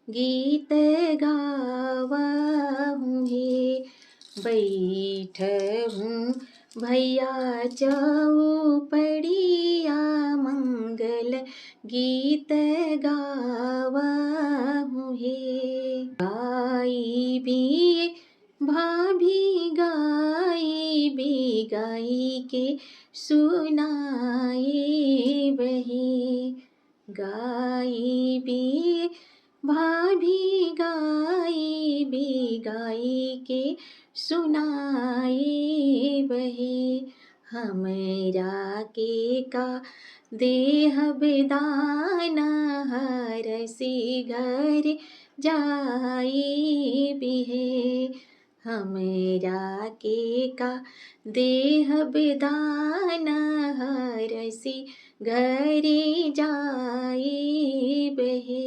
गीत गावहूँ हे। बैठहूँ भैया चौपड़िया मंगल गीत गावहूँ हे। गाई भी भाभी गाई भी गाई के सुनाए बहे। गाई भी भाभी गाई भी गाई के सुनाए बहे। हमरा के का देह बेदाना हरसी घर जाई बिहे। हमरा के का देह बेदाना हरसी घरे जाई बहे।